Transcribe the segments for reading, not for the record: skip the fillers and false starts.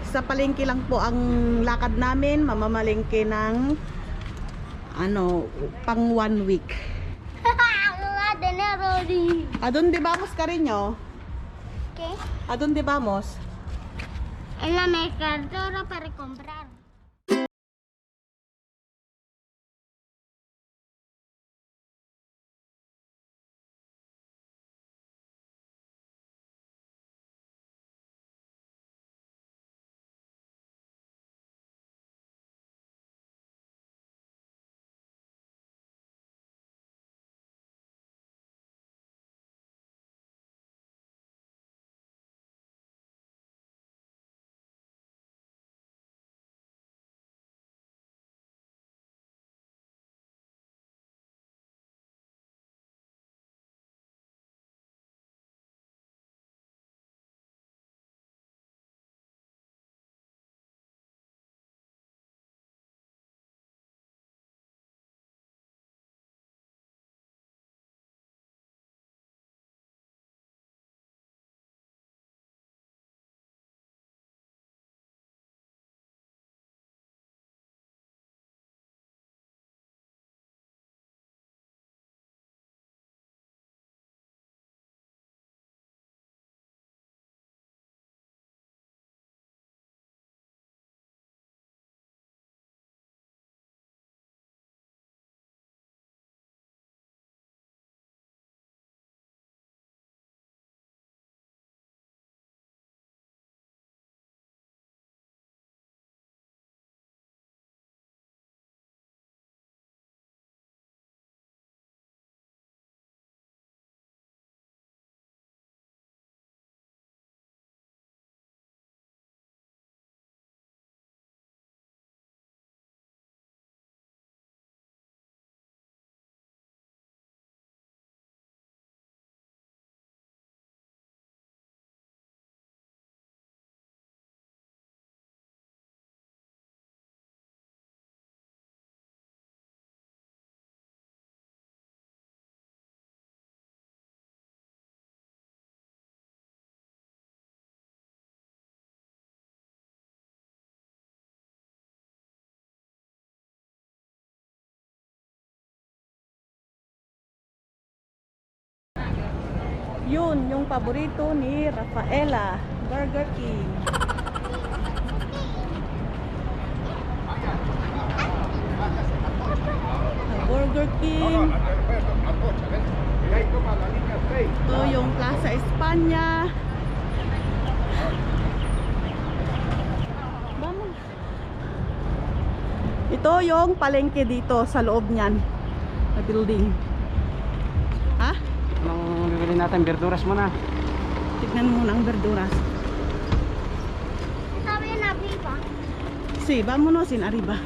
Sa palengke lang po ang lakad namin. Mamamalengke ng ano, pang 1 week. ¿A dónde vamos, cariño? ¿Qué? ¿A dónde vamos? En la mercadora para comprar. Yun, yung paborito ni Rafaela, Burger King. Burger King. Ito yung Plaza España. Vamos. Ito yung palengke dito sa loob niyan, na building. Ha? Anong bibili natin? Verduras muna. Tignan muna ang verduras. ¿Sabe la viva? Sí, vámonos en arriba.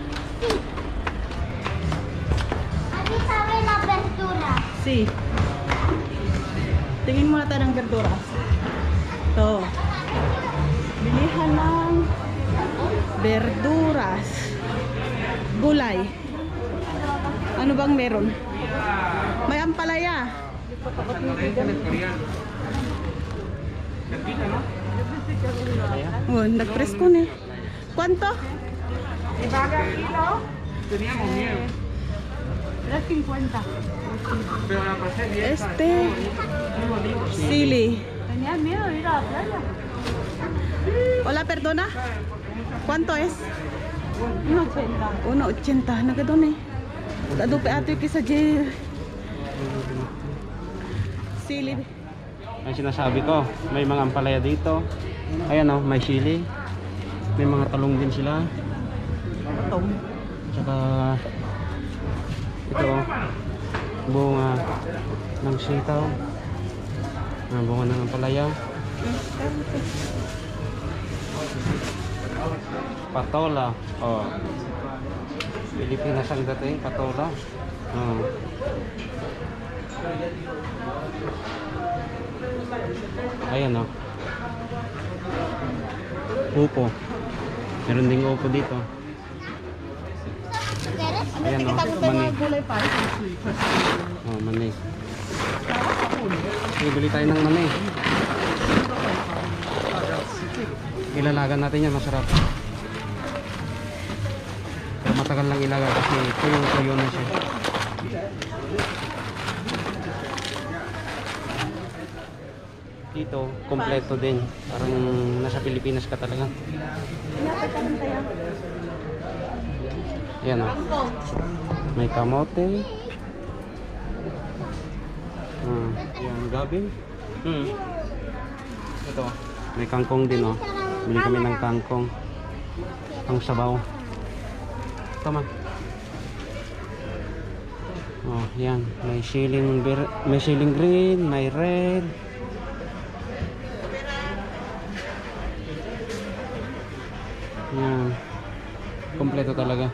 Aquí sabe la verdura. Sí. Tingin muna tayo ng verduras. Ito. Bilihan ng verduras. Gulay. Ano bang meron? May ampalaya. Oh, nagpresko na. ¿Cuánto? Teníamos miedo. 3.50. Pero la pasé bien. Sili. ¿Tenías miedo de ir a la playa? Hola, perdona. ¿Cuánto es? 1.80. 1.80. Nagadon eh. Tadupe ato yung kisa J. Sili. Ang sinasabi ko, may mga ampalaya dito. Ayan o, may sili. May mga talong din sila. Tong. Tsaka ito bunga ng sitaw. Bunga ng ampalaya. Patola. Oh. Pilipinas ang dating, patola. Oh. Ayan o. Upo. Meron ding upo dito. Ayan o, mani. Oh, mani. Bibili tayo ng mani. Ilalagan natin yan, masarap. Pero matagal lang ilaga kasi tuyo na siya. Dito, kompleto din. Parang nasa Pilipinas ka talaga. Yan o. May kamote. Yan, gabi. Ito, may kangkong din o. Bili kami ng kangkong. Ang sabaw. Tama. Oh, yan. May siling green, may red. Yan. Kompleto talaga.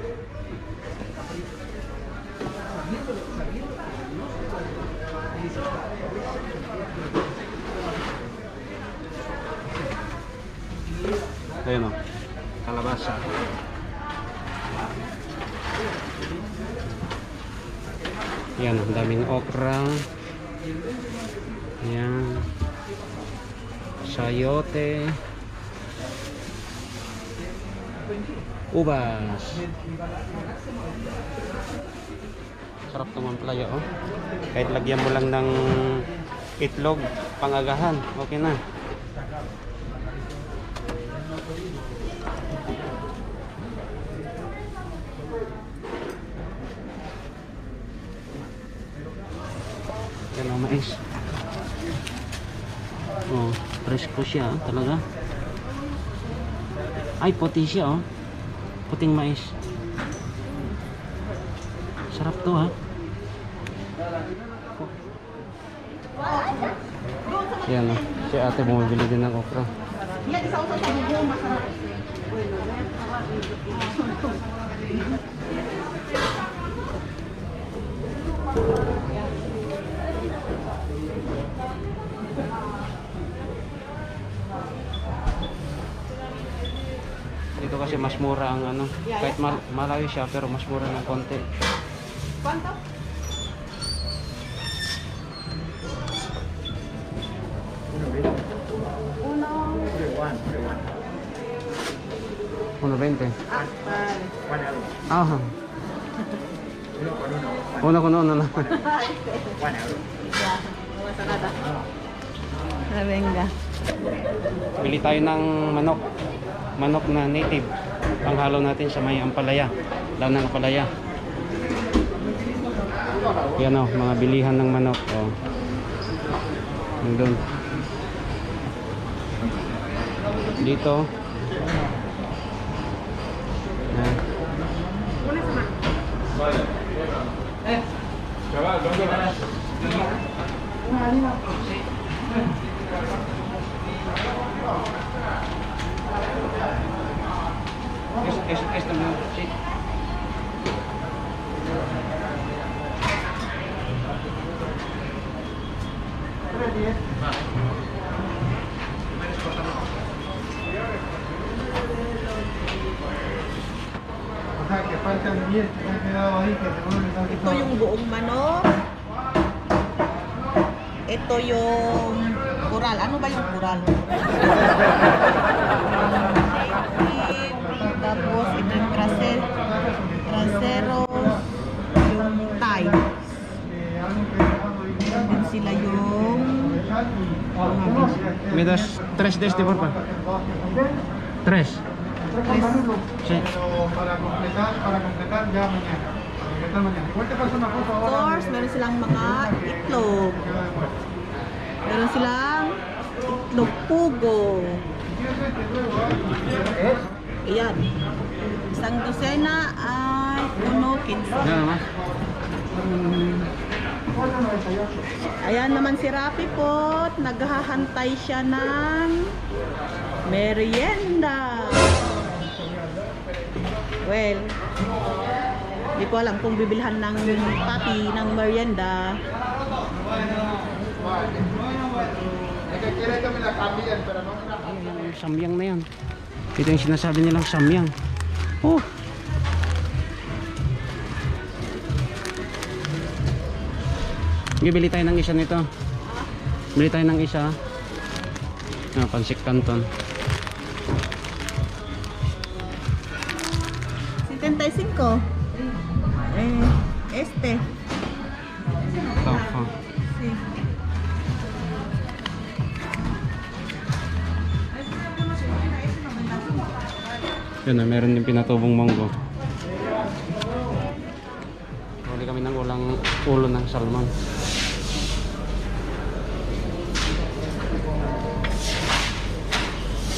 Ayan o. Kalabasa. Yan, ang daming okra. Yan. Sayote. Ubas. Sarap naman playa oh. Kahit lagyan mo lang ng itlog, pangagahan, okay na. Yan ang mais. Oh, presko siya talaga. Ay, puti siya oh. Puting mais. Sarap to ha. Yan oh. Si ate bumibili din ng okra. Yan, isa-usa sa bubo, masarap. Dito kasi mas mura ang ano, kahit malayo siya pero mas mura ng konti. Quanto? Uno 20. Ah, Ah. Uno ko noon na. venga. Bili tayo ng manok. Manok na native. Panghalo natin sa may ampalaya. Lanang ampalaya. Yan o, mga bilihan ng manok. O. Nandun. Dito. Esto no, sí. Ito yung buong manok. Ito yung kural. Ano ba yung kural? Tapos ito yung trasero, yung thigh. Then sila yung Me das 3 de este, porfa. 3. Sí. Para completar ya mañana. Igual te paso una foto of ahora. course, meron silang mga itlog. Meron silang itlog pugo. Ayan. Isang dosena ay 1.15. Yan naman. Ayan naman si Rapi po, naghahantay siya ng merienda. Well, di ko alam kung bibilhan ng papi ng merienda. Yung samyang na yan. Ito yung sinasabi nilang samyang. Oh! Okay, bili tayo ng isa nito. Bili tayo ng isa. Pansik canton. 75. Este. Tofu. Sí. Yun na, meron din pinatubong monggo. Huli kami ng ulo ng salmon.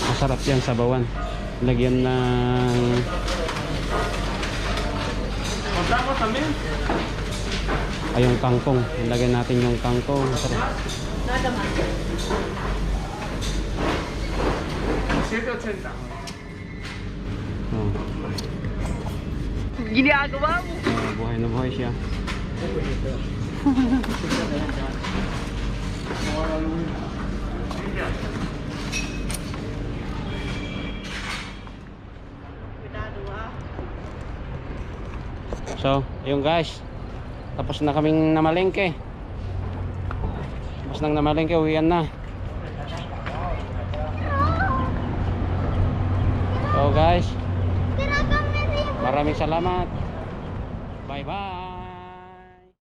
Masarap yan sa bawan. Lagyan ng ay yung kangkong. Lagyan natin yung kangkong. Masarap. 780. Oh. Ginagawa mo. Buhay na buhay siya. So, yun guys. Tapos na kaming namalengke. Tapos nang namalengke, uwian na. So guys, maraming salamat. Bye bye.